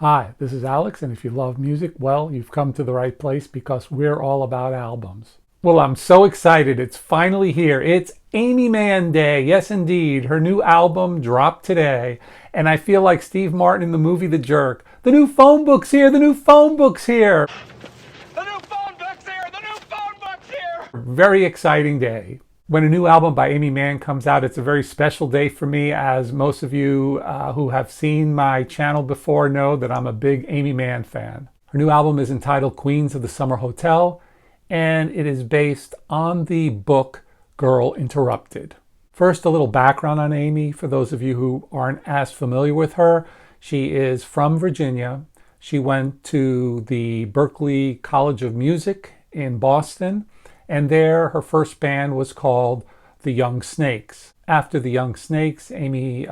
Hi, this is Alex, and if you love music, well, you've come to the right place because we're all about albums. Well, I'm so excited. It's finally here. It's Aimee Mann Day. Yes, indeed. Her new album dropped today. And I feel like Steve Martin in the movie The Jerk. The new phone book's here. The new phone book's here. The new phone book's here! The new phone book's here! Very exciting day. When a new album by Aimee Mann comes out, it's a very special day for me, as most of you who have seen my channel before know that I'm a big Aimee Mann fan. Her new album is entitled Queens of the Summer Hotel, and it is based on the book Girl Interrupted. First, a little background on Aimee for those of you who aren't as familiar with her. She is from Virginia. She went to the Berklee College of Music in Boston, and there her first band was called the Young Snakes. After the Young Snakes, Aimee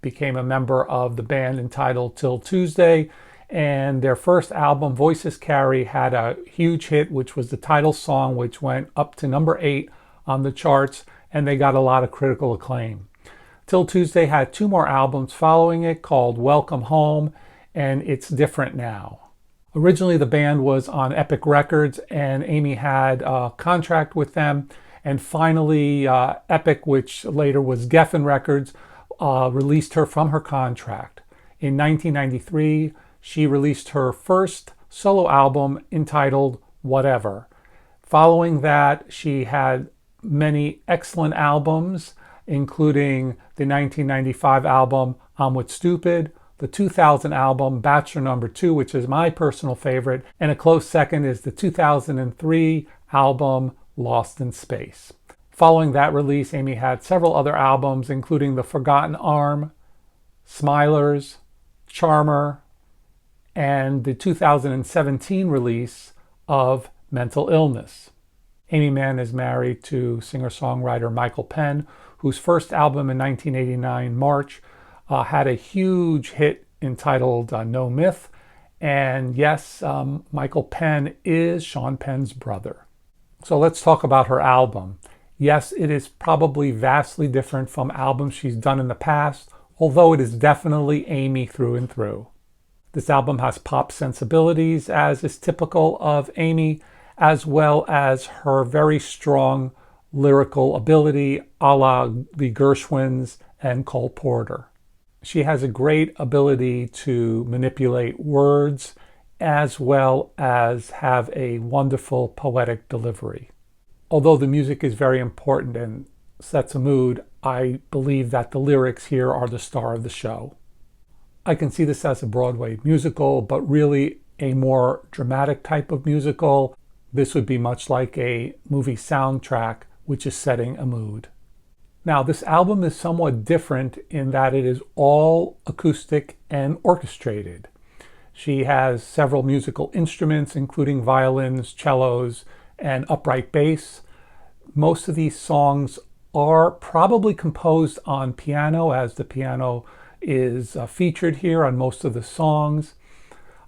became a member of the band entitled Till Tuesday, and their first album, Voices Carry, had a huge hit, which was the title song, which went up to number 8 on the charts, and they got a lot of critical acclaim. Till Tuesday had 2 more albums following it called Welcome Home and It's Different Now. Originally, the band was on Epic Records, and Aimee had a contract with them. And finally, Epic, which later was Geffen Records, released her from her contract. In 1993, she released her first solo album entitled Whatever. Following that, she had many excellent albums, including the 1995 album I'm With Stupid, the 2000 album Bachelor Number 2, which is my personal favorite, and a close second is the 2003 album Lost in Space. Following that release, Aimee had several other albums, including The Forgotten Arm, Smilers, Charmer, and the 2017 release of Mental Illness. Aimee Mann is married to singer-songwriter Michael Penn, whose first album in 1989, March, had a huge hit entitled No Myth. And yes, Michael Penn is Sean Penn's brother. So let's talk about her album. Yes, it is probably vastly different from albums she's done in the past, although it is definitely Aimee through and through. This album has pop sensibilities, as is typical of Aimee, as well as her very strong lyrical ability a la the Gershwins and Cole Porter. She has a great ability to manipulate words as well as have a wonderful poetic delivery. Although the music is very important and sets a mood, I believe that the lyrics here are the star of the show. I can see this as a Broadway musical, but really a more dramatic type of musical. This would be much like a movie soundtrack, which is setting a mood. Now, this album is somewhat different in that it is all acoustic and orchestrated. She has several musical instruments, including violins, cellos, and upright bass. Most of these songs are probably composed on piano, as the piano is featured here on most of the songs.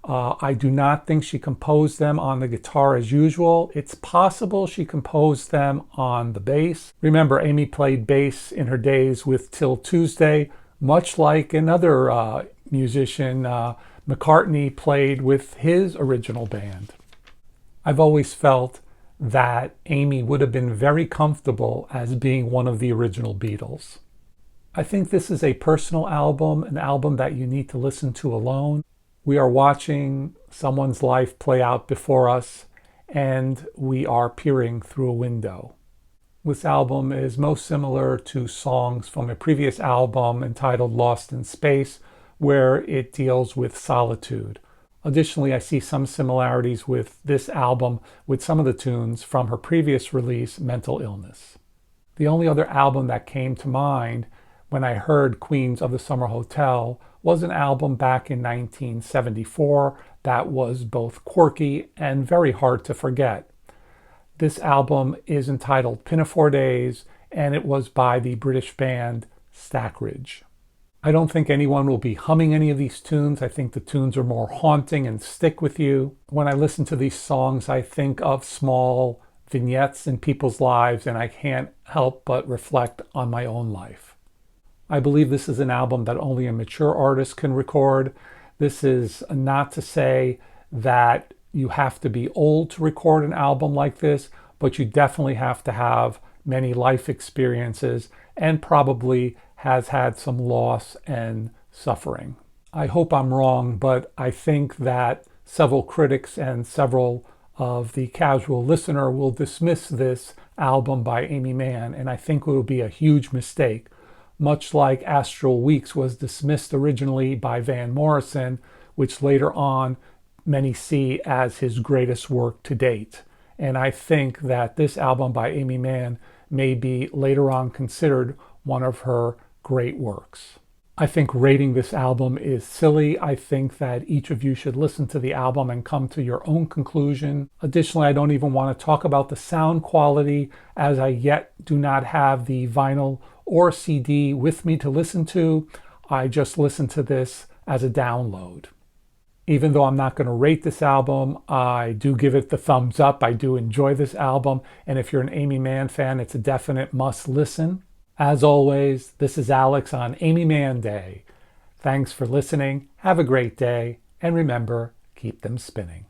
I do not think she composed them on the guitar as usual. It's possible she composed them on the bass. Remember, Aimee played bass in her days with Till Tuesday, much like another musician, McCartney, played with his original band. I've always felt that Aimee would have been very comfortable as being one of the original Beatles. I think this is a personal album, an album that you need to listen to alone. We are watching someone's life play out before us, and we are peering through a window. This album is most similar to songs from a previous album entitled Lost in Space, where it deals with solitude. Additionally, I see some similarities with this album with some of the tunes from her previous release, Mental Illness. The only other album that came to mind when I heard Queens of the Summer Hotel was an album back in 1974 that was both quirky and very hard to forget. This album is entitled Pinafore Days, and it was by the British band Stackridge. I don't think anyone will be humming any of these tunes. I think the tunes are more haunting and stick with you. When I listen to these songs, I think of small vignettes in people's lives, and I can't help but reflect on my own life. I believe this is an album that only a mature artist can record. This is not to say that you have to be old to record an album like this, but you definitely have to have many life experiences and probably has had some loss and suffering. I hope I'm wrong, but I think that several critics and several of the casual listener will dismiss this album by Aimee Mann, and I think it will be a huge mistake, much like Astral Weeks was dismissed originally by Van Morrison, which later on many see as his greatest work to date. And I think that this album by Aimee Mann may be later on considered one of her great works. I think rating this album is silly. I think that each of you should listen to the album and come to your own conclusion. Additionally, I don't even want to talk about the sound quality, as I yet do not have the vinyl or CD with me to listen to. I just listen to this as a download. Even though I'm not going to rate this album, I do give it the thumbs up. I do enjoy this album, and if you're an Aimee Mann fan, it's a definite must listen. As always, this is Alex on Aimee Mann Day. Thanks for listening. Have a great day. And remember, keep them spinning.